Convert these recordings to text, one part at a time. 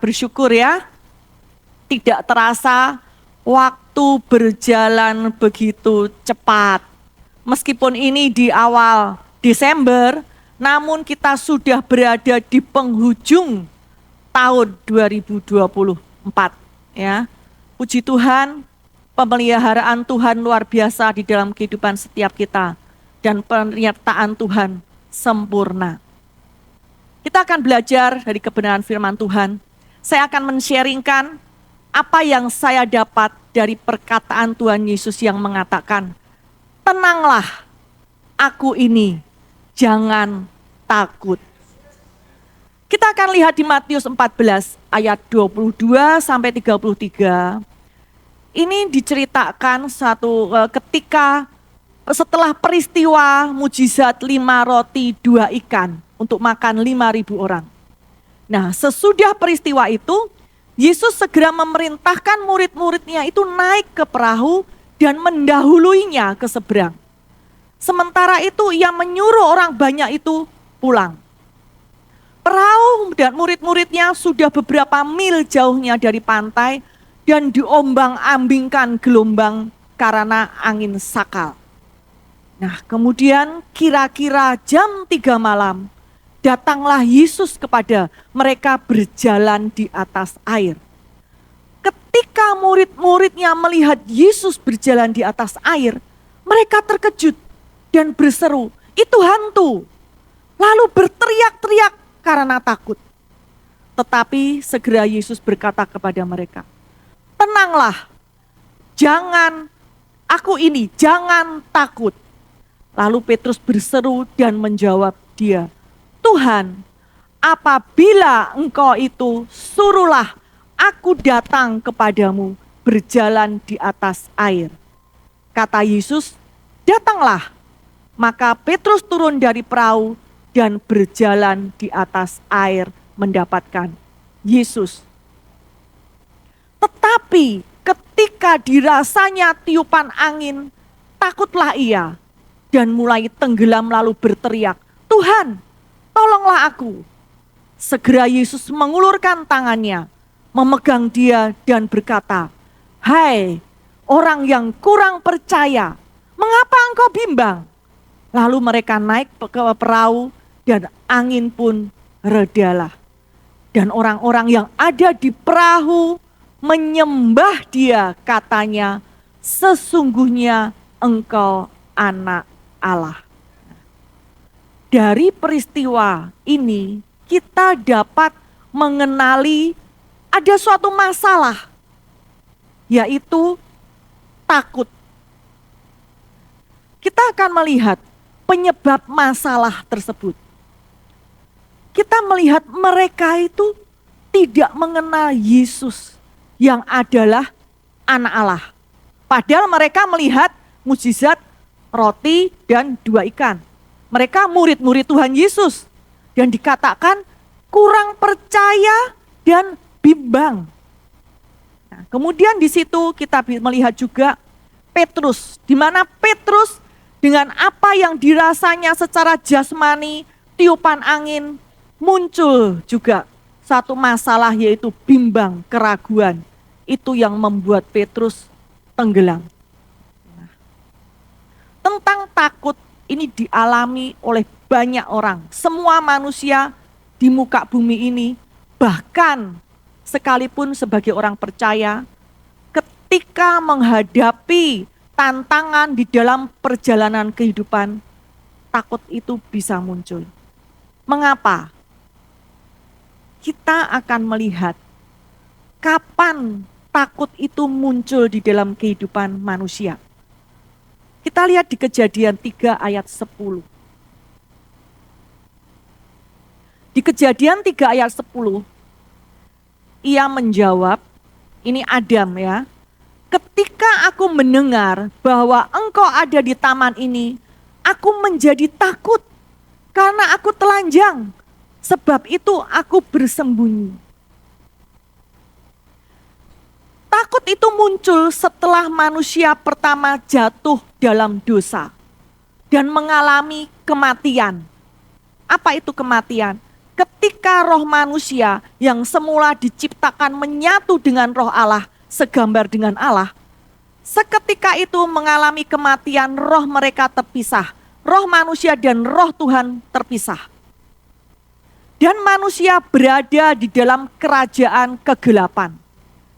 bersyukur ya. Tidak terasa waktu berjalan begitu cepat. Meskipun ini di awal Desember, namun kita sudah berada di penghujung tahun 2024 ya. Puji Tuhan, pemeliharaan Tuhan luar biasa di dalam kehidupan setiap kita dan penyertaan Tuhan sempurna. Kita akan belajar dari kebenaran firman Tuhan. Saya akan men-sharingkan apa yang saya dapat dari perkataan Tuhan Yesus yang mengatakan, tenanglah, aku ini, jangan takut. Kita akan lihat di Matius 14 ayat 22 sampai 33. Ini diceritakan ketika setelah peristiwa mujizat 5 roti 2 ikan untuk makan 5.000 orang. Nah, sesudah peristiwa itu, Yesus segera memerintahkan murid-muridnya itu naik ke perahu dan mendahuluinya ke seberang. Sementara itu ia menyuruh orang banyak itu pulang. Perahu dan murid-muridnya sudah beberapa mil jauhnya dari pantai dan diombang-ambingkan gelombang karena angin sakal. Nah, kemudian kira-kira jam 3 malam, datanglah Yesus kepada mereka berjalan di atas air. Ketika murid-muridnya melihat Yesus berjalan di atas air, mereka terkejut dan berseru, "Itu hantu!" Lalu berteriak-teriak karena takut. Tetapi segera Yesus berkata kepada mereka, "Tenanglah, jangan takut." Lalu Petrus berseru dan menjawab dia, "Tuhan, apabila Engkau itu, suruhlah aku datang kepadamu berjalan di atas air." Kata Yesus, "Datanglah." Maka Petrus turun dari perahu dan berjalan di atas air mendapatkan Yesus. Tetapi ketika dirasanya tiupan angin, takutlah ia dan mulai tenggelam lalu berteriak, "Tuhan, tolonglah aku." Segera Yesus mengulurkan tangannya, memegang dia dan berkata, "Hai orang yang kurang percaya, mengapa engkau bimbang?" Lalu mereka naik ke perahu dan angin pun redalah. Dan orang-orang yang ada di perahu menyembah dia, katanya, "Sesungguhnya engkau anak Allah." Dari peristiwa ini kita dapat mengenali ada suatu masalah, yaitu takut. Kita akan melihat penyebab masalah tersebut. Kita melihat mereka itu tidak mengenal Yesus yang adalah anak Allah. Padahal mereka melihat mujizat roti dan 2 ikan. Mereka murid-murid Tuhan Yesus. Dan dikatakan kurang percaya dan bimbang. Nah, kemudian di situ kita melihat juga Petrus. Di mana Petrus dengan apa yang dirasanya secara jasmani, tiupan angin, muncul juga satu masalah yaitu bimbang, keraguan. Itu yang membuat Petrus tenggelam. Nah, tentang takut ini dialami oleh banyak orang. Semua manusia di muka bumi ini, bahkan sekalipun sebagai orang percaya, ketika menghadapi tantangan di dalam perjalanan kehidupan, takut itu bisa muncul. Mengapa? Kita akan melihat kapan takut itu muncul di dalam kehidupan manusia. Kita lihat di Kejadian 3 ayat 10. Di Kejadian 3 ayat 10, ia menjawab, ini Adam ya, "Ketika aku mendengar bahwa engkau ada di taman ini, aku menjadi takut karena aku telanjang. Sebab itu aku bersembunyi." Takut itu muncul setelah manusia pertama jatuh dalam dosa dan mengalami kematian. Apa itu kematian? Ketika ketika roh manusia yang semula diciptakan menyatu dengan roh Allah, segambar dengan Allah, seketika itu mengalami kematian, roh mereka terpisah. Roh manusia dan roh Tuhan terpisah. Dan manusia berada di dalam kerajaan kegelapan.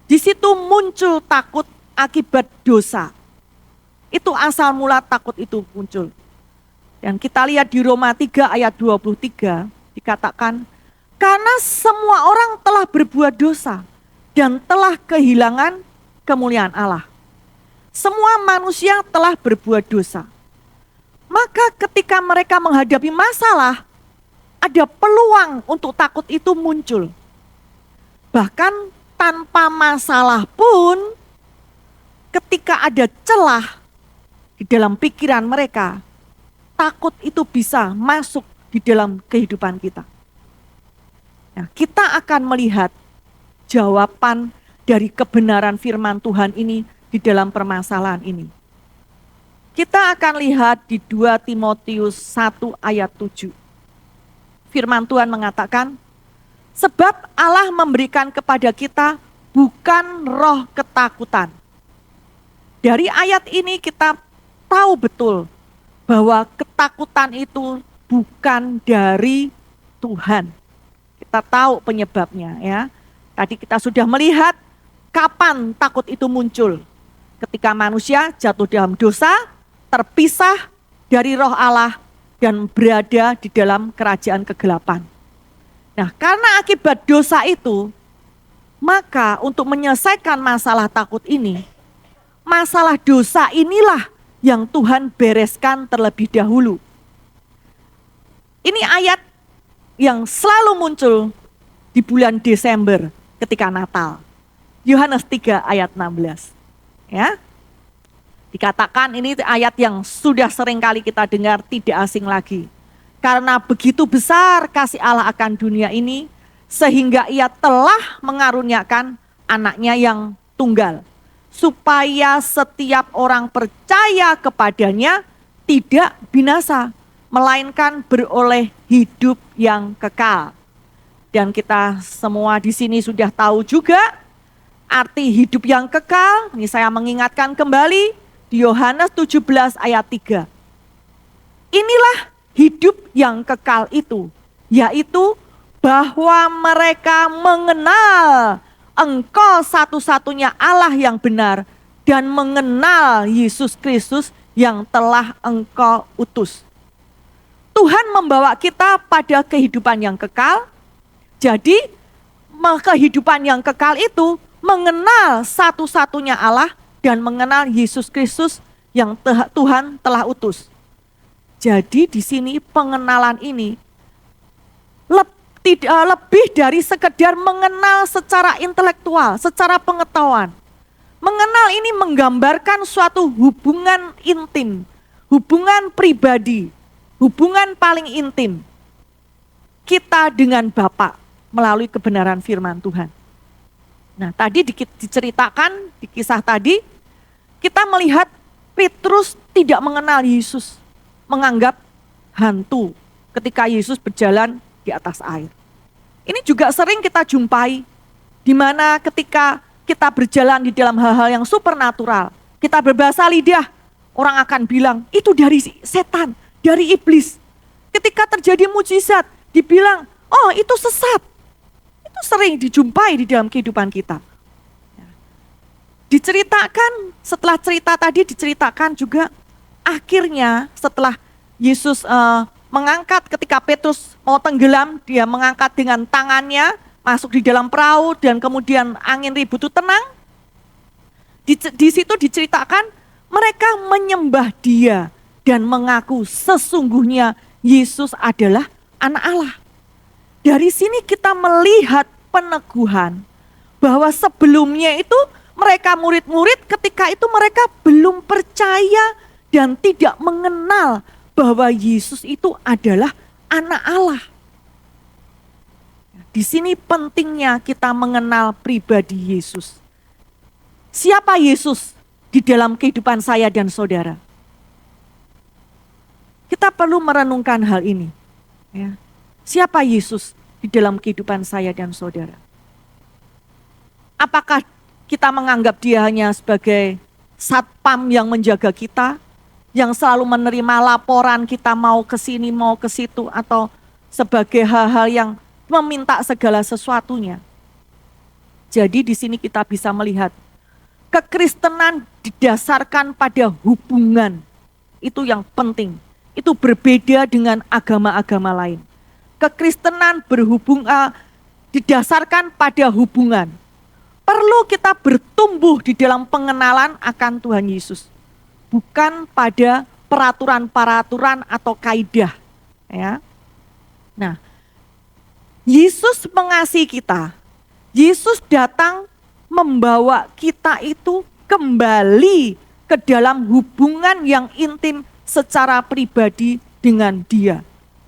Di situ muncul takut akibat dosa. Itu asal mula takut itu muncul. Dan kita lihat di Roma 3 ayat 23 dikatakan, karena semua orang telah berbuat dosa dan telah kehilangan kemuliaan Allah. Semua manusia telah berbuat dosa. Maka ketika mereka menghadapi masalah, ada peluang untuk takut itu muncul. Bahkan tanpa masalah pun, ketika ada celah di dalam pikiran mereka, takut itu bisa masuk di dalam kehidupan kita. Nah, kita akan melihat jawaban dari kebenaran firman Tuhan ini di dalam permasalahan ini. Kita akan lihat di 2 Timotius 1 ayat 7. Firman Tuhan mengatakan, sebab Allah memberikan kepada kita bukan roh ketakutan. Dari ayat ini kita tahu betul bahwa ketakutan itu bukan dari Tuhan. Kita tahu penyebabnya ya. Tadi kita sudah melihat kapan takut itu muncul. Ketika manusia jatuh dalam dosa, terpisah dari roh Allah dan berada di dalam kerajaan kegelapan. Nah, karena akibat dosa itu, maka untuk menyelesaikan masalah takut ini, masalah dosa inilah yang Tuhan bereskan terlebih dahulu. Ini ayat yang selalu muncul di bulan Desember ketika Natal. Yohanes 3 ayat 16. Ya. Dikatakan ini ayat yang sudah sering kali kita dengar, tidak asing lagi. Karena begitu besar kasih Allah akan dunia ini, sehingga ia telah mengaruniakan anaknya yang tunggal. Supaya setiap orang percaya kepadanya tidak binasa, melainkan beroleh hidup yang kekal. Dan kita semua di sini sudah tahu juga arti hidup yang kekal. Ini saya mengingatkan kembali di Yohanes 17 ayat 3. Inilah hidup yang kekal itu, yaitu bahwa mereka mengenal Engkau satu-satunya Allah yang benar dan mengenal Yesus Kristus yang telah Engkau utus. Tuhan membawa kita pada kehidupan yang kekal. Jadi kehidupan yang kekal itu mengenal satu-satunya Allah dan mengenal Yesus Kristus yang Tuhan telah utus. Jadi di sini pengenalan ini lebih dari sekedar mengenal secara intelektual, secara pengetahuan. Mengenal ini menggambarkan suatu hubungan intim, hubungan pribadi, hubungan paling intim kita dengan Bapa melalui kebenaran firman Tuhan. Nah, tadi diceritakan di kisah tadi, kita melihat Petrus tidak mengenal Yesus, menganggap hantu ketika Yesus berjalan di atas air. Ini juga sering kita jumpai, di mana ketika kita berjalan di dalam hal-hal yang supernatural, kita berbahasa lidah, orang akan bilang, itu dari setan, dari iblis. Ketika terjadi mujizat, dibilang, oh itu sesat. Itu sering dijumpai di dalam kehidupan kita. Diceritakan, setelah cerita tadi diceritakan juga, akhirnya setelah Yesus mengangkat ketika Petrus mau tenggelam, dia mengangkat dengan tangannya, masuk di dalam perahu dan kemudian angin ribut itu tenang. Di situ diceritakan mereka menyembah dia dan mengaku sesungguhnya Yesus adalah anak Allah. Dari sini kita melihat peneguhan bahwa sebelumnya itu mereka murid-murid ketika itu mereka belum percaya dan tidak mengenal bahwa Yesus itu adalah anak Allah. Di sini pentingnya kita mengenal pribadi Yesus. Siapa Yesus di dalam kehidupan saya dan saudara? Kita perlu merenungkan hal ini. Ya. Siapa Yesus di di dalam kehidupan saya dan saudara? Apakah kita menganggap dia hanya sebagai satpam yang menjaga kita, yang selalu menerima laporan kita mau ke sini, mau ke situ, atau sebagai hal-hal yang meminta segala sesuatunya? Jadi di sini kita bisa melihat kekristenan didasarkan pada hubungan. Itu yang penting. Itu berbeda dengan agama-agama lain. Kekristenan didasarkan pada hubungan. Perlu kita bertumbuh di dalam pengenalan akan Tuhan Yesus. Bukan pada peraturan-peraturan atau kaidah. Ya. Nah, Yesus mengasihi kita. Yesus datang membawa kita itu kembali ke dalam hubungan yang intim secara pribadi dengan Dia.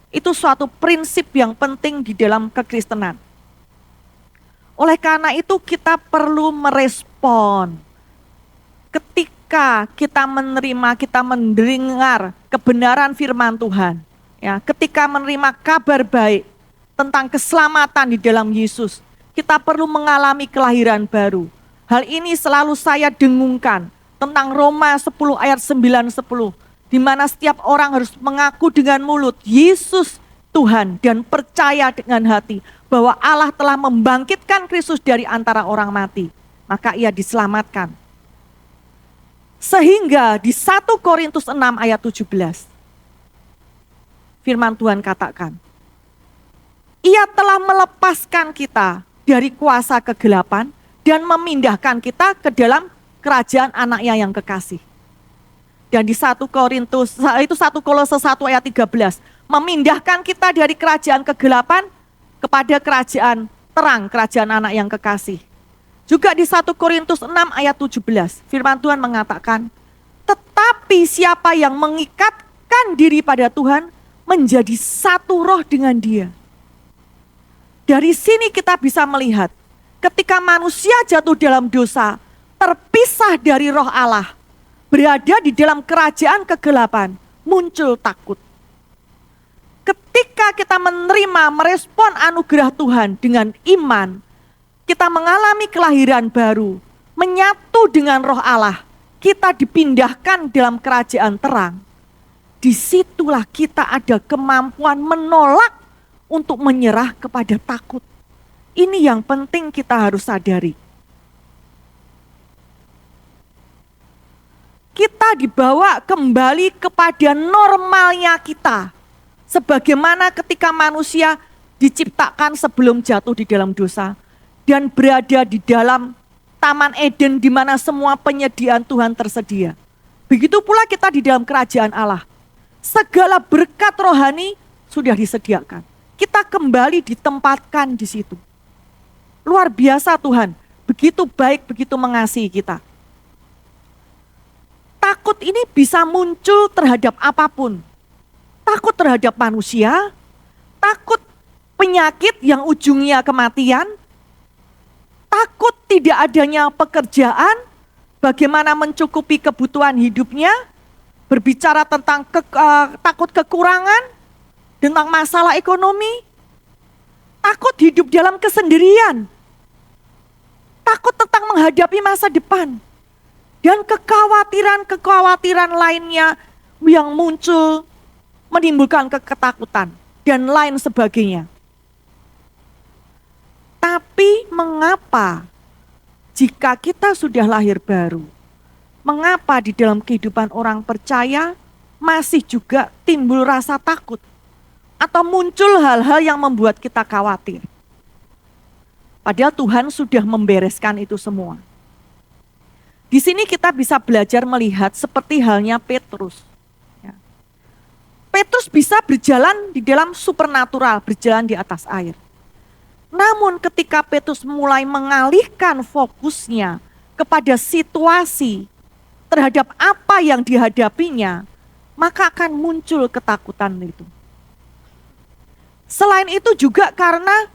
Itu suatu prinsip yang penting di dalam kekristenan. Oleh karena itu kita perlu merespon. Ketika kita menerima, kita mendengar kebenaran firman Tuhan. Ya, ketika menerima kabar baik tentang keselamatan di dalam Yesus, kita perlu mengalami kelahiran baru. Hal ini selalu saya dengungkan tentang Roma 10 ayat 9-10. Di mana setiap orang harus mengaku dengan mulut Yesus Tuhan dan percaya dengan hati bahwa Allah telah membangkitkan Kristus dari antara orang mati, maka ia diselamatkan. Sehingga di 1 Korintus 6 ayat 17, firman Tuhan katakan, ia telah melepaskan kita dari kuasa kegelapan dan memindahkan kita ke dalam kerajaan anaknya yang kekasih. Dan di 1 Kolose 1 ayat 13, memindahkan kita dari kerajaan kegelapan kepada kerajaan terang, kerajaan anak yang kekasih. Juga di 1 Korintus 6 ayat 17, firman Tuhan mengatakan, tetapi siapa yang mengikatkan diri pada Tuhan menjadi satu roh dengan Dia. Dari sini kita bisa melihat, ketika manusia jatuh dalam dosa, terpisah dari roh Allah, berada di dalam kerajaan kegelapan, muncul takut. Ketika kita menerima, merespon anugerah Tuhan dengan iman, kita mengalami kelahiran baru, menyatu dengan roh Allah, kita dipindahkan dalam kerajaan terang. Disitulah kita ada kemampuan menolak untuk menyerah kepada takut. Ini yang penting kita harus sadari. Kita dibawa kembali kepada normalnya kita. Sebagaimana ketika manusia diciptakan sebelum jatuh di dalam dosa dan berada di dalam Taman Eden di mana semua penyediaan Tuhan tersedia. Begitu pula kita di dalam kerajaan Allah. Segala berkat rohani sudah disediakan. Kita kembali ditempatkan di situ. Luar biasa Tuhan, begitu baik, begitu mengasihi kita. Takut ini bisa muncul terhadap apapun. Takut terhadap manusia, takut penyakit yang ujungnya kematian, takut tidak adanya pekerjaan, bagaimana mencukupi kebutuhan hidupnya, berbicara tentang takut kekurangan, tentang masalah ekonomi, takut hidup dalam kesendirian, takut tentang menghadapi masa depan, dan kekhawatiran-kekhawatiran lainnya yang muncul menimbulkan ketakutan dan lain sebagainya. Tapi mengapa jika kita sudah lahir baru, mengapa di dalam kehidupan orang percaya masih juga timbul rasa takut atau muncul hal-hal yang membuat kita khawatir? Padahal Tuhan sudah membereskan itu semua. Di sini kita bisa belajar melihat seperti halnya Petrus. Petrus bisa berjalan di dalam supernatural, berjalan di atas air. Namun ketika Petrus mulai mengalihkan fokusnya kepada situasi terhadap apa yang dihadapinya, maka akan muncul ketakutan itu. Selain itu juga karena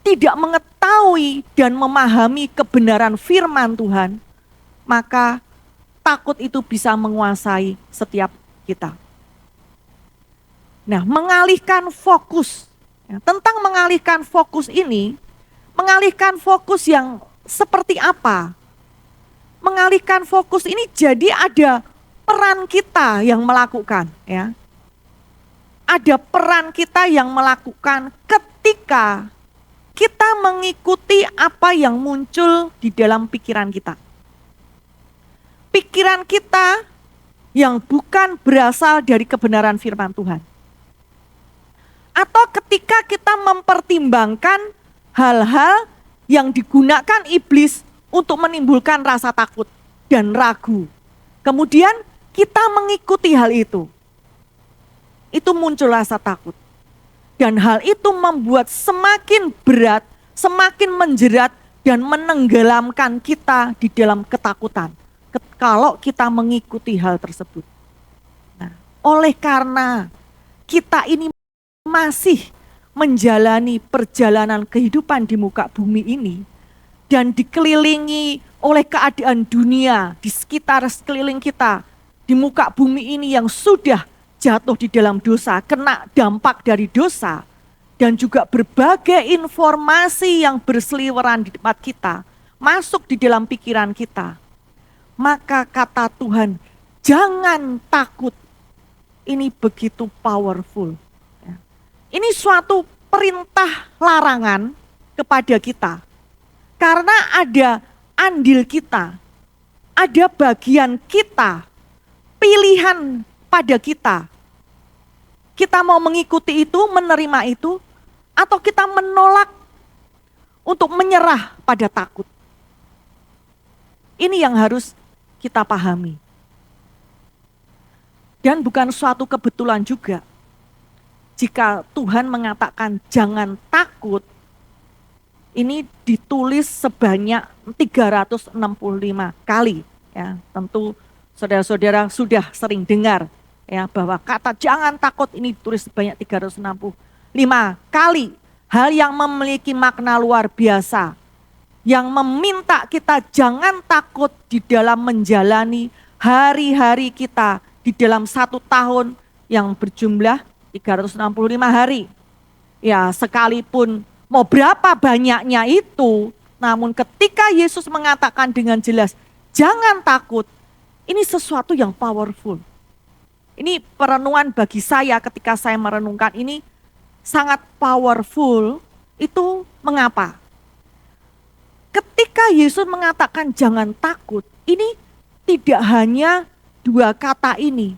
tidak mengetahui dan memahami kebenaran firman Tuhan, maka takut itu bisa menguasai setiap kita. Nah, mengalihkan fokus, Ya, tentang mengalihkan fokus ini, mengalihkan fokus yang seperti apa? Mengalihkan fokus ini jadi ada peran kita yang melakukan, ya. Ada peran kita yang melakukan ketika kita mengikuti apa yang muncul di dalam pikiran kita. Pikiran kita yang bukan berasal dari kebenaran firman Tuhan. Atau ketika kita mempertimbangkan hal-hal yang digunakan iblis untuk menimbulkan rasa takut dan ragu. Kemudian kita mengikuti hal itu. Itu muncul rasa takut. Dan hal itu membuat semakin berat, semakin menjerat dan menenggelamkan kita di dalam ketakutan. Kalau kita mengikuti hal tersebut. Nah, oleh karena kita ini masih menjalani perjalanan kehidupan di muka bumi ini dan dikelilingi oleh keadaan dunia di sekitar sekeliling kita, di muka bumi ini yang sudah jatuh di dalam dosa, kena dampak dari dosa, dan juga berbagai informasi yang berseliweran di tempat kita, masuk di dalam pikiran kita. Maka kata Tuhan, jangan takut. Ini begitu powerful. Ini suatu perintah larangan kepada kita. Karena ada andil kita, ada bagian kita, pilihan pada kita. Kita mau mengikuti itu, menerima itu, atau kita menolak untuk menyerah pada takut. Ini yang harus kita pahami. Dan bukan suatu kebetulan juga. Jika Tuhan mengatakan jangan takut, ini ditulis sebanyak 365 kali. Ya, tentu saudara-saudara sudah sering dengar ya bahwa kata jangan takut ini ditulis sebanyak 365 kali. Hal yang memiliki makna luar biasa, yang meminta kita jangan takut di dalam menjalani hari-hari kita di dalam 1 tahun yang berjumlah 365 hari. Ya, sekalipun mau berapa banyaknya itu, namun ketika Yesus mengatakan dengan jelas, jangan takut, ini sesuatu yang powerful. Ini perenungan bagi saya ketika saya merenungkan ini sangat powerful. Itu mengapa? Ketika Yesus mengatakan jangan takut, ini tidak hanya 2 kata ini,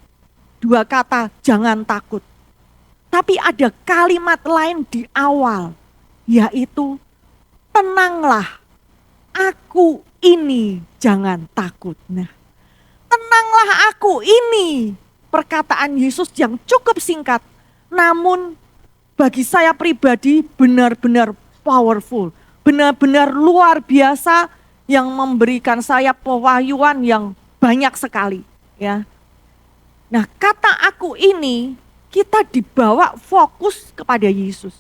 2 kata jangan takut. Tapi ada kalimat lain di awal, yaitu tenanglah, aku ini, jangan takut. Nah, tenanglah aku ini, perkataan Yesus yang cukup singkat, namun bagi saya pribadi benar-benar powerful, benar-benar luar biasa yang memberikan saya pewahyuan yang banyak sekali. Ya. Nah, kata aku ini kita dibawa fokus kepada Yesus.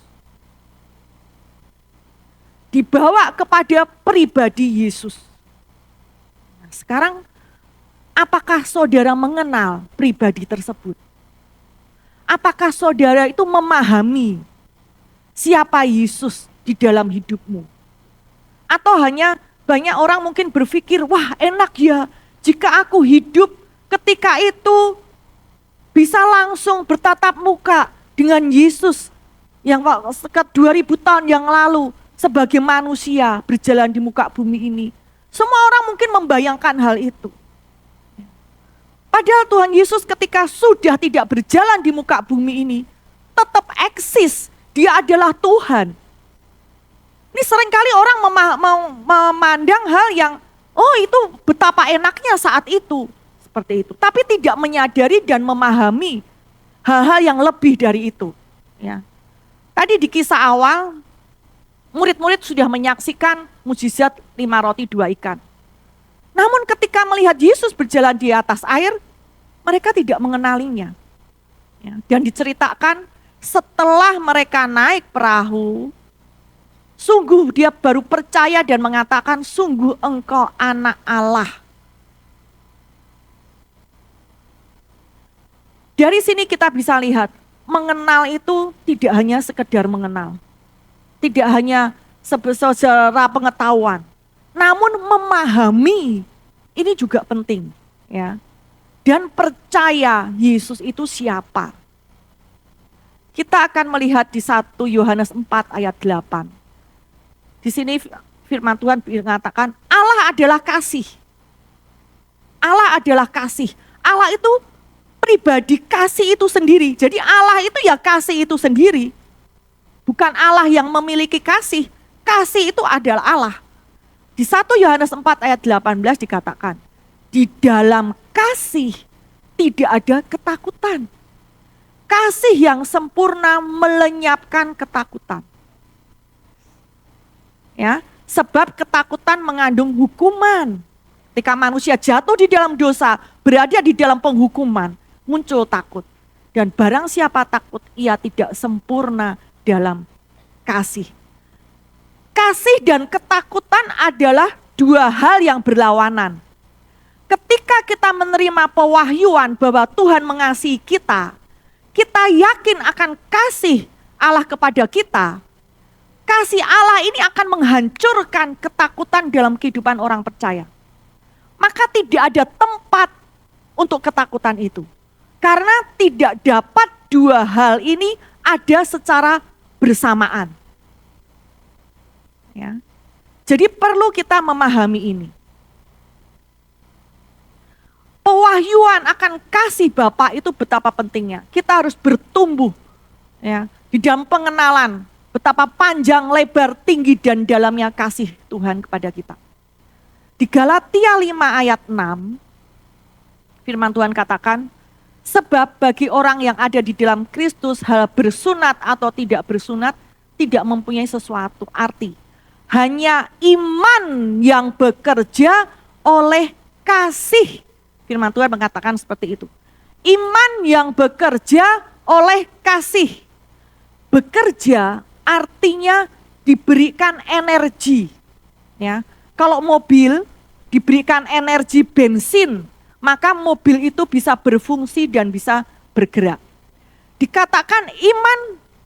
Dibawa kepada pribadi Yesus. Nah, sekarang apakah saudara mengenal pribadi tersebut? Apakah saudara itu memahami siapa Yesus di dalam hidupmu? Atau hanya banyak orang mungkin berpikir, wah enak ya jika aku hidup ketika itu bisa langsung bertatap muka dengan Yesus yang 2000 tahun yang lalu sebagai manusia berjalan di muka bumi ini. Semua orang mungkin membayangkan hal itu. Padahal Tuhan Yesus ketika sudah tidak berjalan di muka bumi ini, tetap eksis, dia adalah Tuhan. Ini seringkali orang memandang hal yang, oh itu betapa enaknya saat itu. Seperti itu, tapi tidak menyadari dan memahami hal-hal yang lebih dari itu. Ya. Tadi di kisah awal, murid-murid sudah menyaksikan mukjizat 5 roti 2 ikan. Namun ketika melihat Yesus berjalan di atas air, mereka tidak mengenalinya. Ya. Dan diceritakan setelah mereka naik perahu, sungguh dia baru percaya dan mengatakan, sungguh engkau anak Allah. Dari sini kita bisa lihat, mengenal itu tidak hanya sekedar mengenal. Tidak hanya secara pengetahuan. Namun memahami ini juga penting, ya. Dan percaya Yesus itu siapa. Kita akan melihat di 1 Yohanes 4 ayat 8. Di sini firman Tuhan mengatakan Allah adalah kasih. Allah adalah kasih. Allah itu pribadi kasih itu sendiri. Jadi Allah itu ya kasih itu sendiri. Bukan Allah yang memiliki kasih. Kasih itu adalah Allah. Di 1 Yohanes 4 ayat 18 dikatakan, di dalam kasih tidak ada ketakutan. Kasih yang sempurna melenyapkan ketakutan. Ya, sebab ketakutan mengandung hukuman. Ketika manusia jatuh di dalam dosa, berada di dalam penghukuman, muncul takut. Dan barang siapa takut, ia tidak sempurna dalam kasih. Kasih dan ketakutan adalah dua hal yang berlawanan. Ketika kita menerima pewahyuan bahwa Tuhan mengasihi kita, kita yakin akan kasih Allah kepada kita. Kasih Allah ini akan menghancurkan ketakutan dalam kehidupan orang percaya. Maka tidak ada tempat untuk ketakutan itu. Karena tidak dapat dua hal ini ada secara bersamaan. Ya. Jadi perlu kita memahami ini. Pewahyuan akan kasih Bapa itu betapa pentingnya. Kita harus bertumbuh, ya, di dalam pengenalan betapa panjang, lebar, tinggi dan dalamnya kasih Tuhan kepada kita. Di Galatia 5 ayat 6, firman Tuhan katakan, sebab bagi orang yang ada di dalam Kristus hal bersunat atau tidak bersunat tidak mempunyai sesuatu arti. Hanya iman yang bekerja oleh kasih. Firman Tuhan mengatakan seperti itu. Iman yang bekerja oleh kasih. Bekerja artinya diberikan energi. Ya, kalau mobil diberikan energi bensin, maka mobil itu bisa berfungsi dan bisa bergerak. Dikatakan iman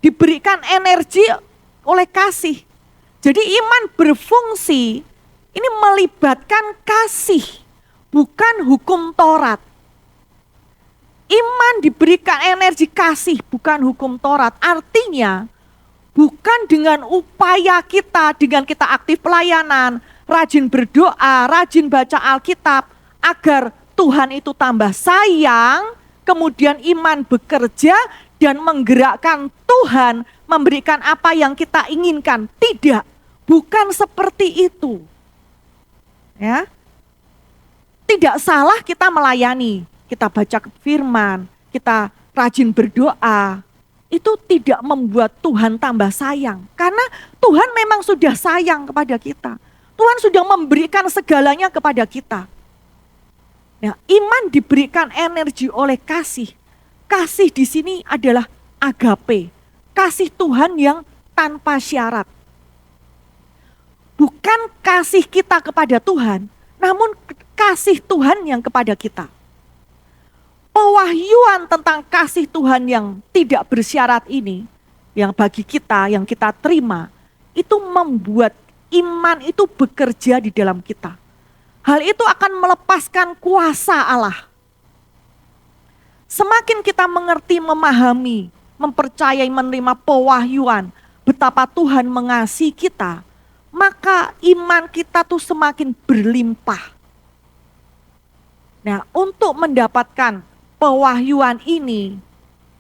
diberikan energi oleh kasih. Jadi iman berfungsi ini melibatkan kasih. Bukan hukum Taurat. Iman diberikan energi kasih, bukan hukum Taurat. Artinya, bukan dengan upaya kita, dengan kita aktif pelayanan, rajin berdoa, rajin baca Alkitab, agar Tuhan itu tambah sayang, kemudian iman bekerja dan menggerakkan Tuhan memberikan apa yang kita inginkan. Tidak, bukan seperti itu. Ya. Tidak salah kita melayani, kita baca firman, kita rajin berdoa. Itu tidak membuat Tuhan tambah sayang. Karena Tuhan memang sudah sayang kepada kita. Tuhan sudah memberikan segalanya kepada kita. Ya, iman diberikan energi oleh kasih. Kasih di sini adalah agape. Kasih Tuhan yang tanpa syarat. Bukan kasih kita kepada Tuhan, namun kasih Tuhan yang kepada kita. Pewahyuan tentang kasih Tuhan yang tidak bersyarat ini, yang bagi kita, yang kita terima, itu membuat iman itu bekerja di dalam kita. Hal itu akan melepaskan kuasa Allah. Semakin kita mengerti, memahami, mempercayai, menerima pewahyuan, betapa Tuhan mengasihi kita, maka iman kita tuh semakin berlimpah. Nah, untuk mendapatkan pewahyuan ini,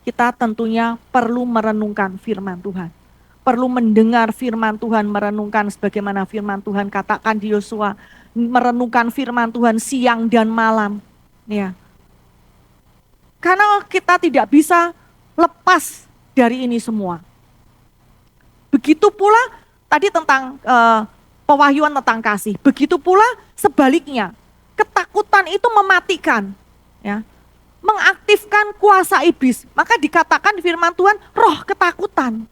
kita tentunya perlu merenungkan firman Tuhan. Perlu mendengar firman Tuhan, merenungkan sebagaimana firman Tuhan katakan di Yosua, merenungkan firman Tuhan siang dan malam. Ya. Karena kita tidak bisa lepas dari ini semua. Begitu pula tadi tentang pewahyuan tentang kasih. Begitu pula sebaliknya. Ketakutan itu mematikan, ya, mengaktifkan kuasa iblis. Maka dikatakan di firman Tuhan, roh ketakutan.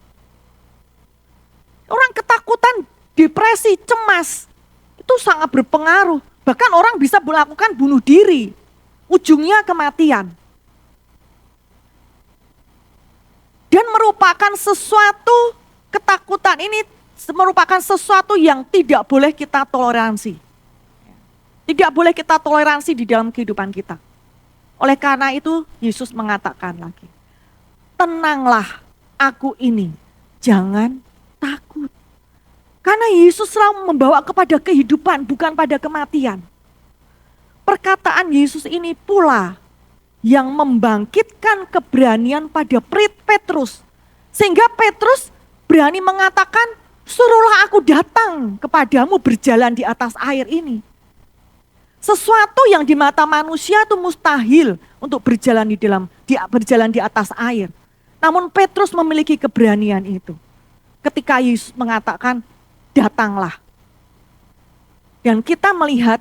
Orang ketakutan, depresi, cemas, itu sangat berpengaruh. Bahkan orang bisa melakukan bunuh diri, ujungnya kematian. Dan merupakan sesuatu, ketakutan ini merupakan sesuatu yang tidak boleh kita toleransi. Tidak boleh kita toleransi di dalam kehidupan kita. Oleh karena itu Yesus mengatakan lagi, tenanglah aku ini, jangan takut. Karena Yesus selalu membawa kepada kehidupan, bukan pada kematian. Perkataan Yesus ini pula yang membangkitkan keberanian pada Petrus. Sehingga Petrus berani mengatakan, suruhlah aku datang kepadamu berjalan di atas air ini. Sesuatu yang di mata manusia itu mustahil untuk berjalan di atas air. Namun Petrus memiliki keberanian itu. Ketika Yesus mengatakan, datanglah. Dan kita melihat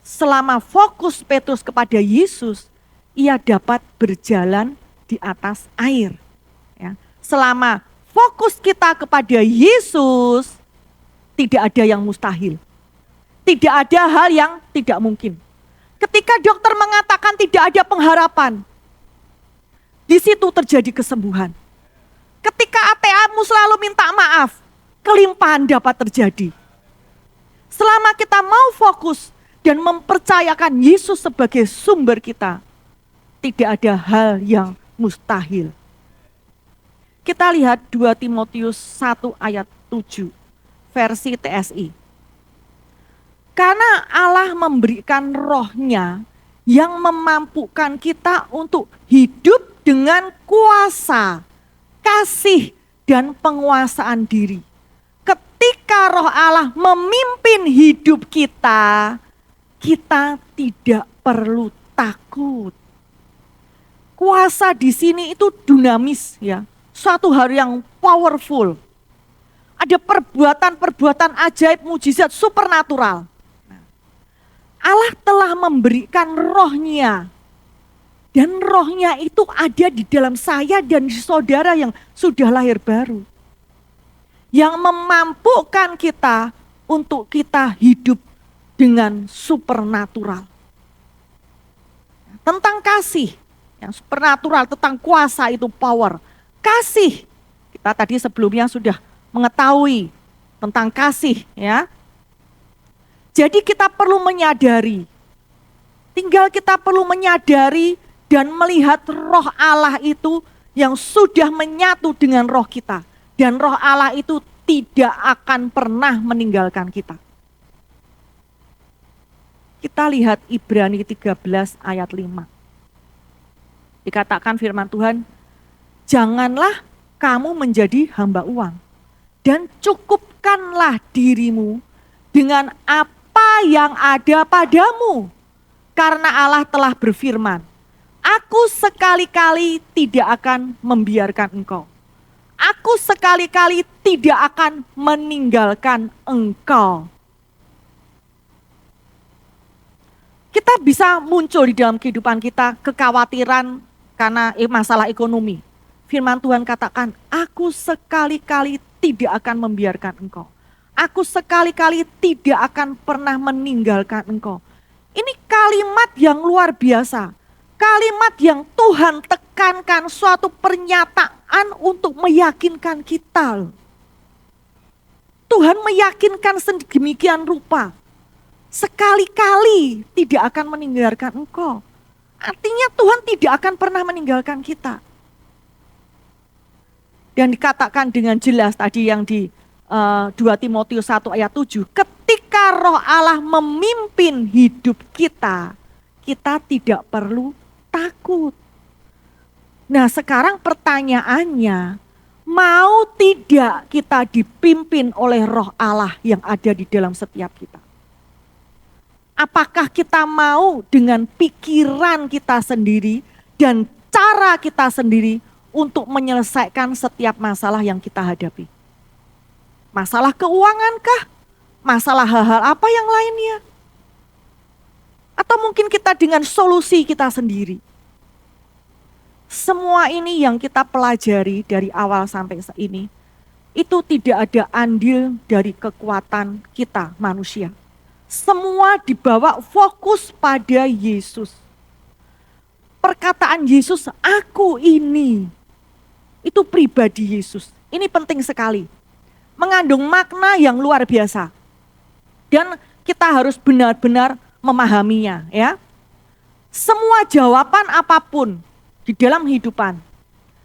selama fokus Petrus kepada Yesus, ia dapat berjalan di atas air. Ya. Selama fokus kita kepada Yesus, tidak ada yang mustahil. Tidak ada hal yang tidak mungkin. Ketika dokter mengatakan tidak ada pengharapan, di situ terjadi kesembuhan. Ketika ATA-mu selalu minta maaf, kelimpahan dapat terjadi. Selama kita mau fokus dan mempercayakan Yesus sebagai sumber kita, tidak ada hal yang mustahil. Kita lihat 2 Timotius 1 ayat 7, versi TSI. Karena Allah memberikan roh-Nya yang memampukan kita untuk hidup dengan kuasa, kasih, dan penguasaan diri. Ketika roh Allah memimpin hidup kita, kita tidak perlu takut. Kuasa di sini itu dinamis ya, suatu hal yang powerful. Ada perbuatan-perbuatan ajaib, mujizat, supernatural. Allah telah memberikan roh-Nya. Dan roh-Nya itu ada di dalam saya dan di saudara yang sudah lahir baru. Yang memampukan kita untuk kita hidup dengan supernatural. Tentang kasih, yang supernatural, tentang kuasa itu power. Kasih, kita tadi sebelumnya sudah mengetahui tentang kasih ya. Jadi kita perlu menyadari, tinggal kita perlu menyadari dan melihat roh Allah itu yang sudah menyatu dengan roh kita. Dan roh Allah itu tidak akan pernah meninggalkan kita. Kita lihat Ibrani 13 ayat 5. Dikatakan firman Tuhan, janganlah kamu menjadi hamba uang dan cukupkanlah dirimu dengan apa yang ada padamu. Karena Allah telah berfirman, aku sekali-kali tidak akan membiarkan engkau. Aku sekali-kali tidak akan meninggalkan engkau. Kita bisa muncul di dalam kehidupan kita kekhawatiran karena masalah ekonomi. Firman Tuhan katakan, aku sekali-kali tidak akan membiarkan engkau. Aku sekali-kali tidak akan pernah meninggalkan engkau. Ini kalimat yang luar biasa. Kalimat yang Tuhan tekankan, suatu pernyataan untuk meyakinkan kita. Tuhan meyakinkan sedemikian rupa. Sekali-kali tidak akan meninggalkan engkau. Artinya Tuhan tidak akan pernah meninggalkan kita. Dan dikatakan dengan jelas tadi yang di 2 Timotius 1 ayat 7, ketika roh Allah memimpin hidup kita, kita tidak perlu takut. Nah sekarang pertanyaannya, mau tidak kita dipimpin oleh roh Allah yang ada di dalam setiap kita? Apakah kita mau dengan pikiran kita sendiri dan cara kita sendiri untuk menyelesaikan setiap masalah yang kita hadapi? Masalah keuangan kah? Masalah hal-hal apa yang lainnya? Atau mungkin kita dengan solusi kita sendiri? Semua ini yang kita pelajari dari awal sampai saat ini, itu tidak ada andil dari kekuatan kita manusia. Semua dibawa fokus pada Yesus. Perkataan Yesus, aku ini. Itu pribadi Yesus. Ini penting sekali. Mengandung makna yang luar biasa. Dan kita harus benar-benar memahaminya, ya. Semua jawaban apapun di dalam kehidupan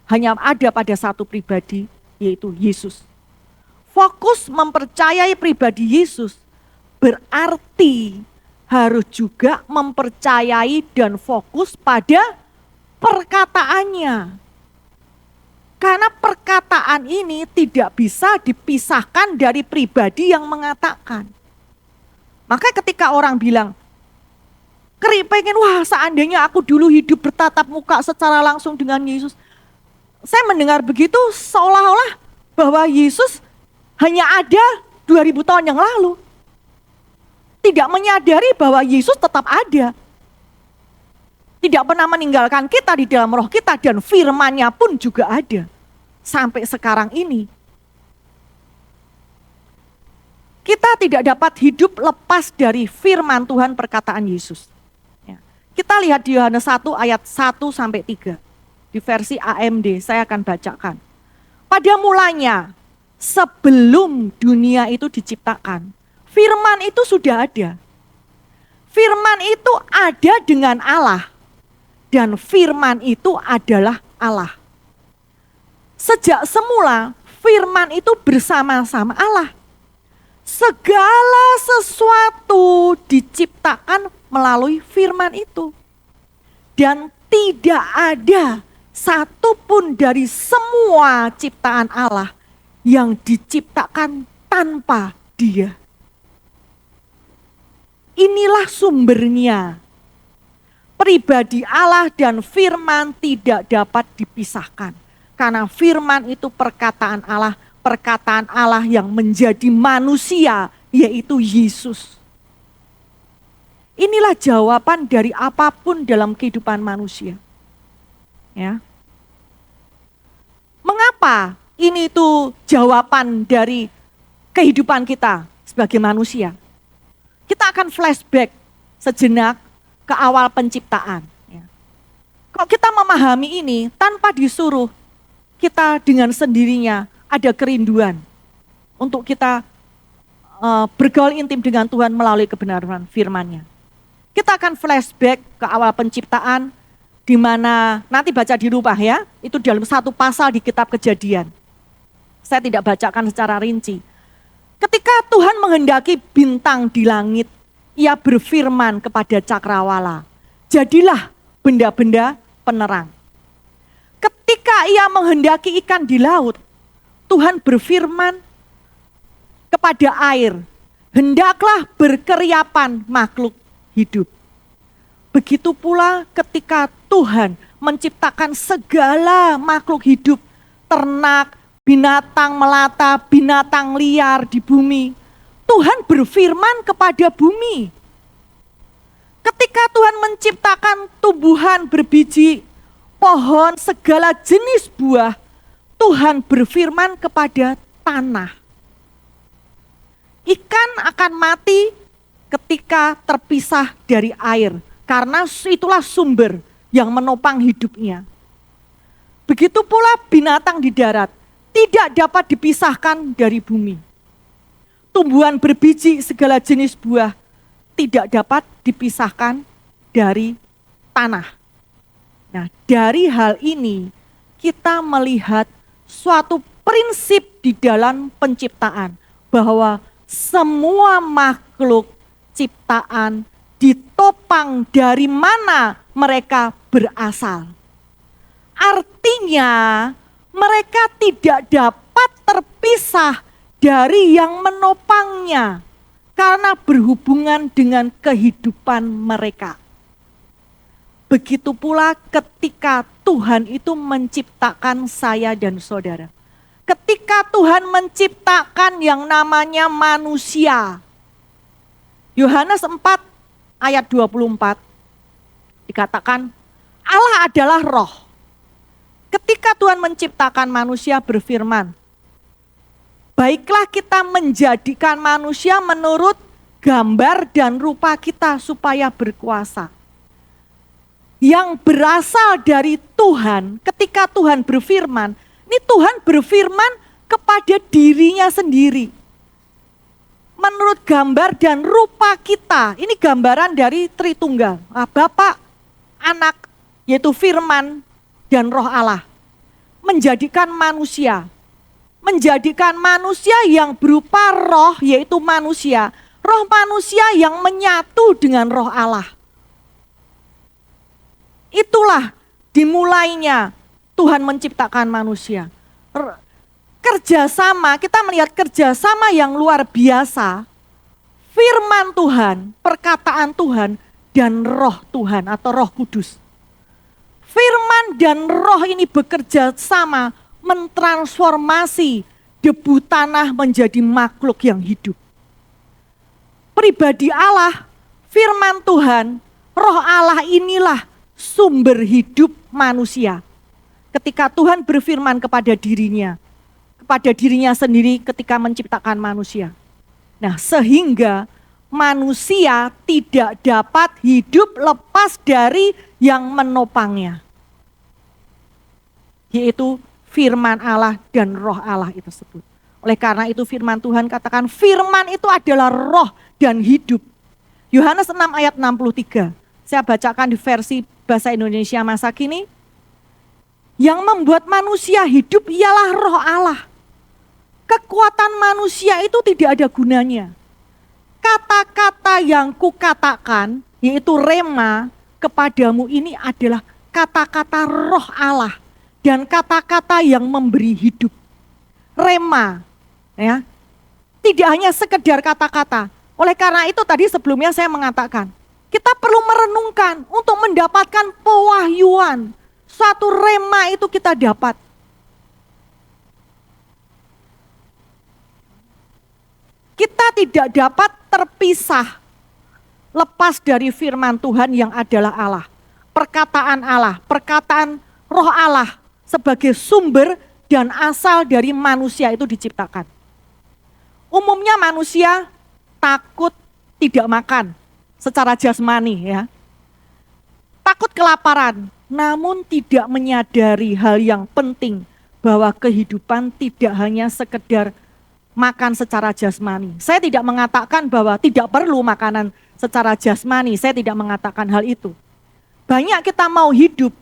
hanya ada pada satu pribadi, yaitu Yesus. Fokus mempercayai pribadi Yesus berarti harus juga mempercayai dan fokus pada perkataannya. Karena perkataan ini tidak bisa dipisahkan dari pribadi yang mengatakan. Maka ketika orang bilang, pengen wah seandainya aku dulu hidup bertatap muka secara langsung dengan Yesus. Saya mendengar begitu seolah-olah bahwa Yesus hanya ada 2000 tahun yang lalu. Tidak menyadari bahwa Yesus tetap ada. Tidak pernah meninggalkan kita di dalam roh kita dan firman-Nya pun juga ada. Sampai sekarang ini. Kita tidak dapat hidup lepas dari firman Tuhan perkataan Yesus. Ya. Kita lihat di Yohanes 1 ayat 1 sampai 3. Di versi AMD saya akan bacakan. Pada mulanya sebelum dunia itu diciptakan, firman itu sudah ada. Firman itu ada dengan Allah. Dan firman itu adalah Allah. Sejak semula firman itu bersama-sama Allah. Segala sesuatu diciptakan melalui firman itu. Dan tidak ada satupun dari semua ciptaan Allah yang diciptakan tanpa Dia. Inilah sumbernya. Pribadi Allah dan firman tidak dapat dipisahkan. Karena firman itu perkataan Allah yang menjadi manusia, yaitu Yesus. Inilah jawaban dari apapun dalam kehidupan manusia. Ya. Mengapa ini itu jawaban dari kehidupan kita sebagai manusia? Kita akan flashback sejenak ke awal penciptaan. Kalau kita memahami ini tanpa disuruh, kita dengan sendirinya ada kerinduan untuk kita bergaul intim dengan Tuhan melalui kebenaran firman-Nya. Kita akan flashback ke awal penciptaan, di mana nanti baca di rumah ya, itu dalam satu pasal di kitab Kejadian. Saya tidak bacakan secara rinci. Ketika Tuhan menghendaki bintang di langit, Ia berfirman kepada cakrawala, jadilah benda-benda penerang. Ketika Ia menghendaki ikan di laut, Tuhan berfirman kepada air, hendaklah berkeriapan makhluk hidup. Begitu pula ketika Tuhan menciptakan segala makhluk hidup, ternak, binatang melata, binatang liar di bumi. Tuhan berfirman kepada bumi. Ketika Tuhan menciptakan tumbuhan berbiji, pohon, segala jenis buah, Tuhan berfirman kepada tanah. Ikan akan mati ketika terpisah dari air, karena itulah sumber yang menopang hidupnya. Begitu pula binatang di darat, tidak dapat dipisahkan dari bumi. Tumbuhan berbiji segala jenis buah tidak dapat dipisahkan dari tanah. Nah, dari hal ini kita melihat suatu prinsip di dalam penciptaan bahwa semua makhluk ciptaan ditopang dari mana mereka berasal. Artinya mereka tidak dapat terpisah dari yang menopangnya karena berhubungan dengan kehidupan mereka. Begitu pula ketika Tuhan itu menciptakan saya dan saudara. Ketika Tuhan menciptakan yang namanya manusia. Yohanes 4 ayat 24 dikatakan Allah adalah roh. Ketika Tuhan menciptakan manusia berfirman, baiklah kita menjadikan manusia menurut gambar dan rupa kita supaya berkuasa. Yang berasal dari Tuhan, ketika Tuhan berfirman, Ini Tuhan berfirman kepada dirinya sendiri. Menurut gambar dan rupa kita, ini gambaran dari Tritunggal. Bapa, Anak, yaitu firman dan Roh Allah. Menjadikan manusia yang berupa roh, yaitu manusia. Roh manusia yang menyatu dengan Roh Allah. Itulah dimulainya Tuhan menciptakan manusia. Kerjasama, kita melihat kerjasama yang luar biasa. Firman Tuhan, perkataan Tuhan, dan Roh Tuhan atau Roh Kudus. Firman dan roh ini bekerja sama mentransformasi debu tanah menjadi makhluk yang hidup. Pribadi Allah, firman Tuhan, Roh Allah inilah sumber hidup manusia. Ketika Tuhan berfirman kepada dirinya sendiri ketika menciptakan manusia. Nah, sehingga manusia tidak dapat hidup lepas dari yang menopangnya. Yaitu firman Allah dan Roh Allah itu tersebut. Oleh karena itu firman Tuhan katakan firman itu adalah roh dan hidup. Yohanes 6 ayat 63. Saya bacakan di versi bahasa Indonesia masa kini. Yang membuat manusia hidup ialah Roh Allah. Kekuatan manusia itu tidak ada gunanya. Kata-kata yang kukatakan, yaitu rema, kepadamu ini adalah kata-kata Roh Allah. Dan kata-kata yang memberi hidup. Rema, ya, tidak hanya sekedar kata-kata. Oleh karena itu tadi sebelumnya saya mengatakan, kita perlu merenungkan untuk mendapatkan pewahyuan. Suatu rema itu kita dapat. Kita tidak dapat terpisah lepas dari firman Tuhan yang adalah Allah. Perkataan Roh Allah sebagai sumber dan asal dari manusia itu diciptakan. Umumnya manusia takut tidak makan secara jasmani ya. Takut kelaparan, namun tidak menyadari hal yang penting bahwa kehidupan tidak hanya sekedar makan secara jasmani. Saya tidak mengatakan bahwa tidak perlu makanan secara jasmani, saya tidak mengatakan hal itu. Banyak kita mau hidup,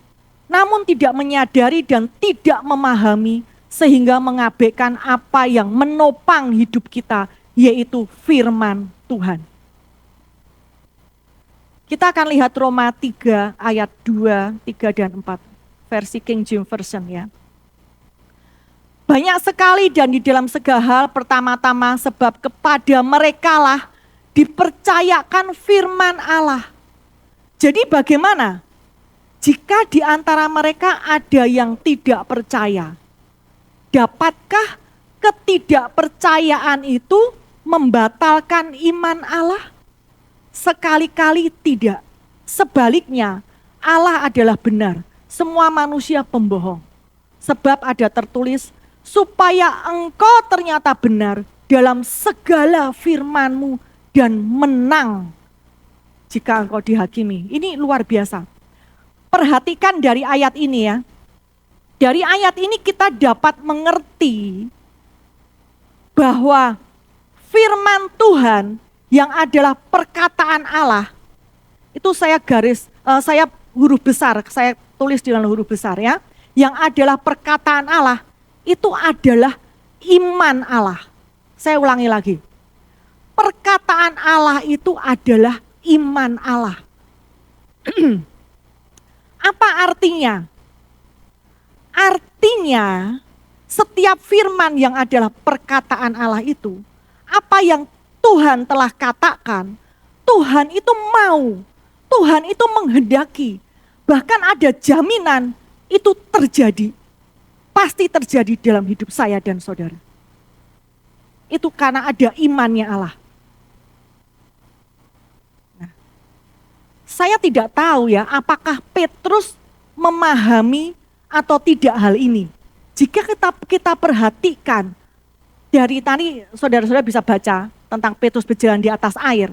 namun tidak menyadari dan tidak memahami sehingga mengabaikan apa yang menopang hidup kita, yaitu firman Tuhan. Kita akan lihat Roma 3 ayat 2, 3 dan 4, versi King James Version ya. Banyak sekali dan di dalam segala hal pertama-tama sebab kepada merekalah dipercayakan firman Allah. Jadi bagaimana? Jika di antara mereka ada yang tidak percaya, dapatkah ketidakpercayaan itu membatalkan iman Allah? Sekali-kali tidak. Sebaliknya, Allah adalah benar. Semua manusia pembohong. Sebab ada tertulis, supaya engkau ternyata benar dalam segala firman-Mu dan menang jika engkau dihakimi. Ini luar biasa. Perhatikan dari ayat ini ya. Dari ayat ini kita dapat mengerti bahwa firman Tuhan yang adalah perkataan Allah, itu saya huruf besar, saya tulis di dalam huruf besar ya. Yang adalah perkataan Allah, itu adalah iman Allah. Saya ulangi lagi. Perkataan Allah itu adalah iman Allah. Apa artinya? Artinya setiap firman yang adalah perkataan Allah itu, apa yang Tuhan telah katakan, Tuhan itu mau, Tuhan itu menghendaki, bahkan ada jaminan itu terjadi, pasti terjadi dalam hidup saya dan saudara. Itu karena ada imannya Allah. Nah, saya tidak tahu ya, apakah Petrus memahami atau tidak hal ini. Jika kita perhatikan, dari tadi saudara-saudara bisa baca tentang Petrus berjalan di atas air.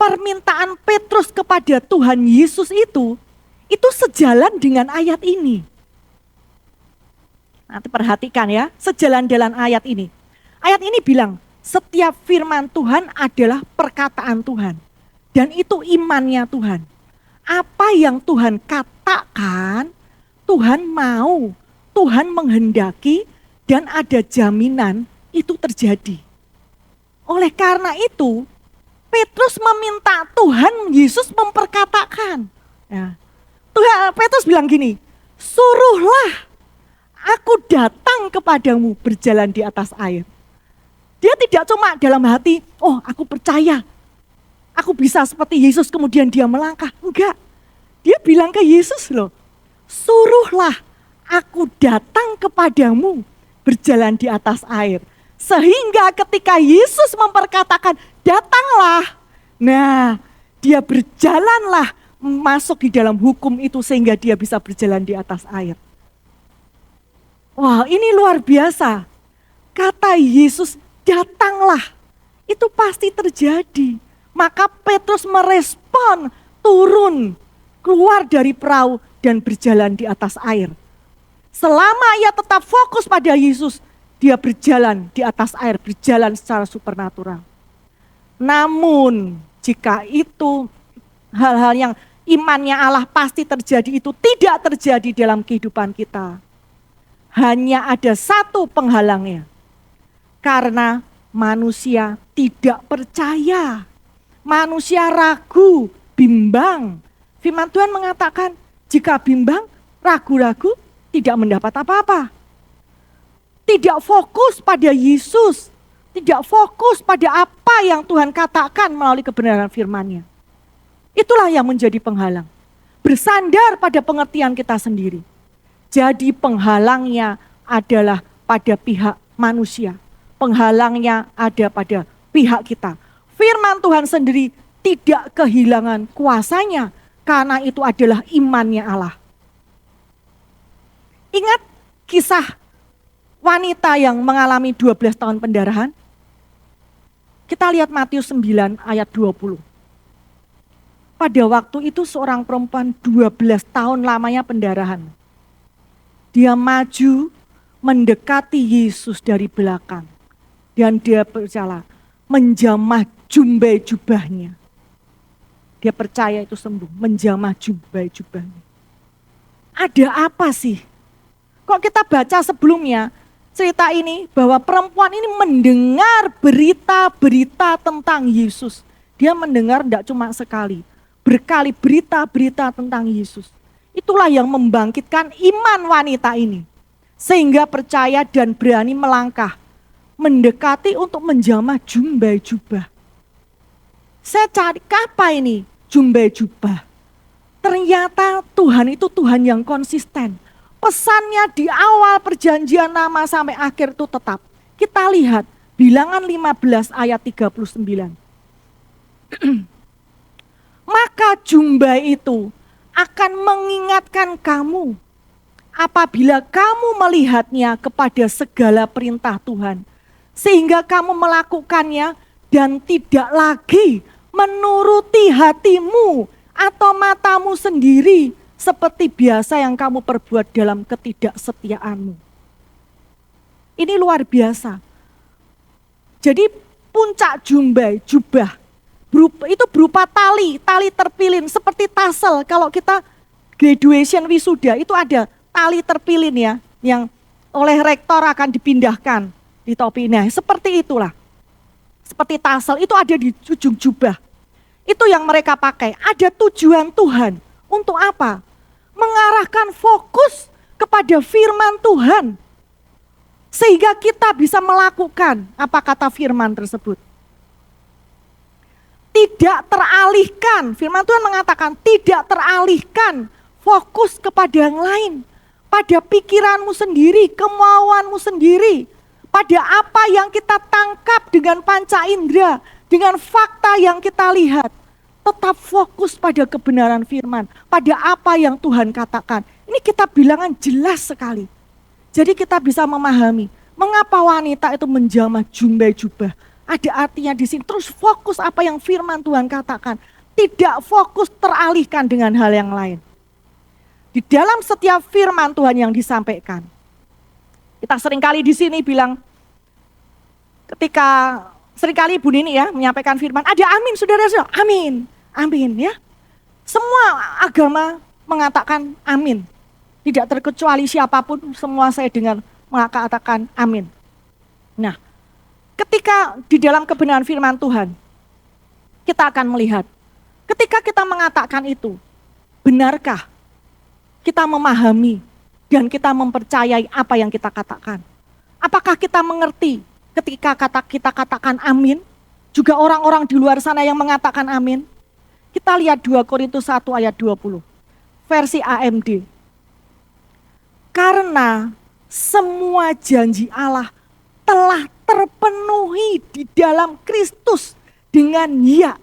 Permintaan Petrus kepada Tuhan Yesus itu sejalan dengan ayat ini. Nanti perhatikan ya, sejalan-jalan ayat ini. Ayat ini bilang, setiap firman Tuhan adalah perkataan Tuhan. Dan itu imannya Tuhan. Apa yang Tuhan katakan, Tuhan mau, Tuhan menghendaki, dan ada jaminan itu terjadi. Oleh karena itu, Petrus meminta Tuhan Yesus memperkatakan. Ya. Tuhan Petrus bilang gini, suruhlah aku datang kepadamu berjalan di atas air. Dia tidak cuma dalam hati, oh aku percaya, aku bisa seperti Yesus kemudian dia melangkah. Enggak, dia bilang ke Yesus loh, suruhlah aku datang kepadamu berjalan di atas air. Sehingga ketika Yesus memperkatakan, datanglah. Nah, dia berjalanlah masuk di dalam hukum itu sehingga dia bisa berjalan di atas air. Wah, ini luar biasa. Kata Yesus, datanglah. Itu pasti terjadi. Maka Petrus merespon, turun, keluar dari perahu dan berjalan di atas air. Selama ia tetap fokus pada Yesus, dia berjalan di atas air, berjalan secara supernatural. Namun, jika itu hal-hal yang imannya Allah pasti terjadi, itu tidak terjadi dalam kehidupan kita. Hanya ada satu penghalangnya. Karena manusia tidak percaya. Manusia ragu, bimbang. Firman Tuhan mengatakan, jika bimbang, ragu-ragu, tidak mendapat apa-apa. Tidak fokus pada Yesus. Tidak fokus pada apa yang Tuhan katakan melalui kebenaran firman-Nya. Itulah yang menjadi penghalang. Bersandar pada pengertian kita sendiri. Jadi penghalangnya adalah pada pihak manusia. Penghalangnya ada pada pihak kita. Firman Tuhan sendiri tidak kehilangan kuasanya. Karena itu adalah imannya Allah. Ingat kisah wanita yang mengalami 12 tahun pendarahan? Kita lihat Matius 9 ayat 20. Pada waktu itu seorang perempuan 12 tahun lamanya pendarahan. Dia maju mendekati Yesus dari belakang. Dan dia berjalan menjamah jumbai jubahnya. Dia percaya itu sembuh, menjamah jumbai jubahnya. Ada apa sih? Kok kita baca sebelumnya cerita ini bahwa perempuan ini mendengar berita-berita tentang Yesus. Dia mendengar tidak cuma sekali, berkali berita-berita tentang Yesus. Itulah yang membangkitkan iman wanita ini. Sehingga percaya dan berani melangkah, mendekati untuk menjamah jumbai jubah. Saya cari apa ini jumbai jubah. Ternyata Tuhan itu Tuhan yang konsisten. Pesannya di awal perjanjian lama sampai akhir itu tetap. Kita lihat Bilangan 15 ayat 39. Maka jumbai itu akan mengingatkan kamu apabila kamu melihatnya kepada segala perintah Tuhan. Sehingga kamu melakukannya dan tidak lagi menuruti hatimu atau matamu sendiri. Seperti biasa yang kamu perbuat dalam ketidaksetiaanmu. Ini luar biasa. Jadi puncak jumbai, jubah, itu berupa tali terpilin seperti tassel. Kalau kita graduation wisuda itu ada tali terpilin ya, yang oleh rektor akan dipindahkan di topi. Nah seperti itulah, seperti tassel itu ada di ujung jubah. Itu yang mereka pakai, ada tujuan Tuhan. Untuk apa? Mengarahkan fokus kepada firman Tuhan. Sehingga kita bisa melakukan apa kata firman tersebut. Tidak teralihkan, firman Tuhan mengatakan tidak teralihkan fokus kepada yang lain. Pada pikiranmu sendiri, kemauanmu sendiri. Pada apa yang kita tangkap dengan panca indera, dengan fakta yang kita lihat. Tetap fokus pada kebenaran firman, pada apa yang Tuhan katakan. Ini kita bilangan jelas sekali. Jadi kita bisa memahami mengapa wanita itu menjamah jumbai jubah. Ada artinya di sini, terus fokus apa yang firman Tuhan katakan. Tidak fokus teralihkan dengan hal yang lain. Di dalam setiap firman Tuhan yang disampaikan, Kita seringkali di sini bilang, ketika seringkali Ibu Nini ya menyampaikan firman, ada amin saudara-saudara, amin, amin ya. Semua agama mengatakan amin. Tidak terkecuali siapapun, semua saya dengar mengatakan amin. Nah, ketika di dalam kebenaran firman Tuhan, kita akan melihat, ketika kita mengatakan itu, benarkah kita memahami dan kita mempercayai apa yang kita katakan? Apakah kita mengerti ketika kita katakan amin? Juga orang-orang di luar sana yang mengatakan amin? Kita lihat 2 Korintus 1 ayat 20, versi AMD. Karena semua janji Allah telah terpenuhi di dalam Kristus dengan ya.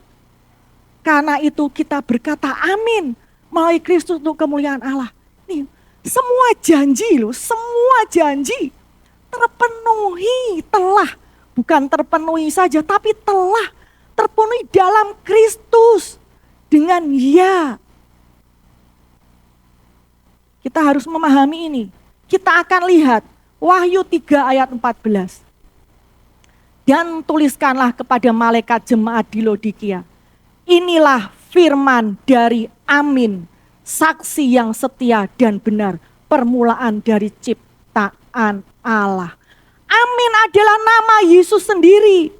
Karena itu kita berkata amin melalui Kristus untuk kemuliaan Allah. Nih, semua janji loh, semua janji terpenuhi telah. Bukan terpenuhi saja, tapi telah terpenuhi dalam Kristus dengan ya. Kita harus memahami ini. Kita akan lihat Wahyu 3 ayat 14. Dan tuliskanlah kepada malaikat jemaat di Laodikia. Inilah firman dari Amin, saksi yang setia dan benar, permulaan dari ciptaan Allah. Amin adalah nama Yesus sendiri.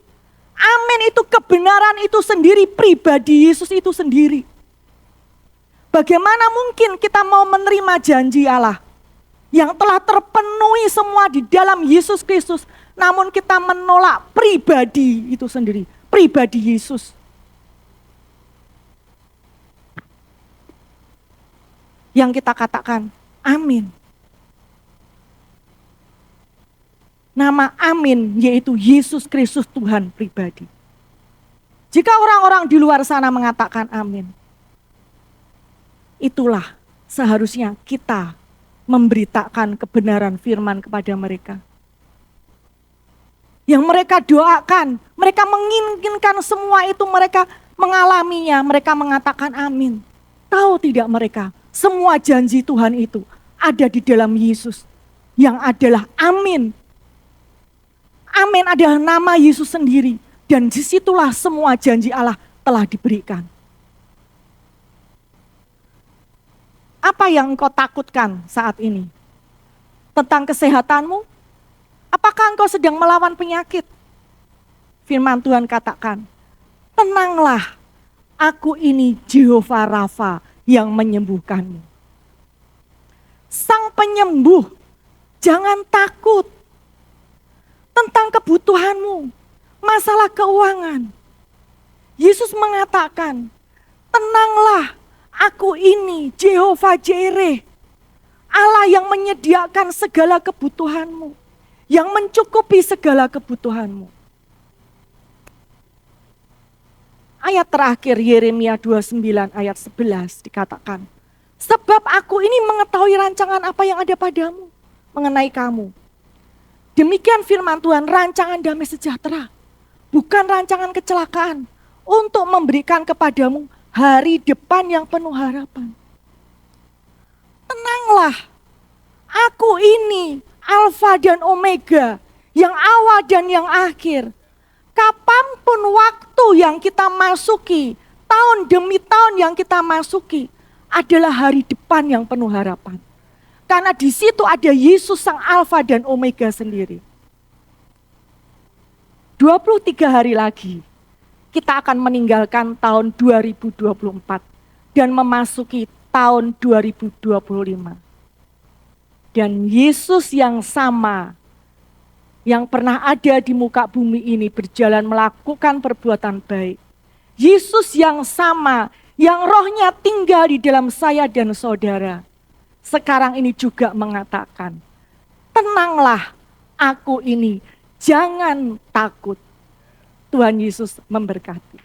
Amin itu kebenaran itu sendiri, pribadi Yesus itu sendiri. Bagaimana mungkin kita mau menerima janji Allah yang telah terpenuhi semua di dalam Yesus Kristus, namun kita menolak pribadi itu sendiri, pribadi Yesus. Yang kita katakan, amin. Nama amin yaitu Yesus Kristus Tuhan pribadi. Jika orang-orang di luar sana mengatakan amin, itulah seharusnya kita memberitakan kebenaran firman kepada mereka. Yang mereka doakan, mereka menginginkan semua itu mereka mengalaminya, mereka mengatakan amin. Tahu tidak mereka, semua janji Tuhan itu ada di dalam Yesus yang adalah amin. Amin adalah nama Yesus sendiri dan disitulah semua janji Allah telah diberikan. Apa yang engkau takutkan saat ini? Tentang kesehatanmu? Apakah engkau sedang melawan penyakit? Firman Tuhan katakan, tenanglah, aku ini Jehovah Rafa yang menyembuhkanmu. Sang penyembuh, jangan takut tentang kebutuhanmu, masalah keuangan. Yesus mengatakan, tenanglah, aku ini Jehovah Jireh, Allah yang menyediakan segala kebutuhanmu, yang mencukupi segala kebutuhanmu. Ayat terakhir Yeremia 29 ayat 11 dikatakan, sebab aku ini mengetahui rancangan apa yang ada padamu mengenai kamu. Demikian firman Tuhan, rancangan damai sejahtera, bukan rancangan kecelakaan, untuk memberikan kepadamu hari depan yang penuh harapan. Tenanglah, aku ini Alfa dan Omega, yang awal dan yang akhir. Kapanpun waktu yang kita masuki, tahun demi tahun yang kita masuki, adalah hari depan yang penuh harapan. Karena di situ ada Yesus sang Alfa dan Omega sendiri. 23 hari lagi, kita akan meninggalkan tahun 2024 dan memasuki tahun 2025. Dan Yesus yang sama, yang pernah ada di muka bumi ini berjalan melakukan perbuatan baik. Yesus yang sama, yang rohnya tinggal di dalam saya dan saudara. Sekarang ini juga mengatakan, tenanglah, aku ini, jangan takut. Tuhan Yesus memberkati.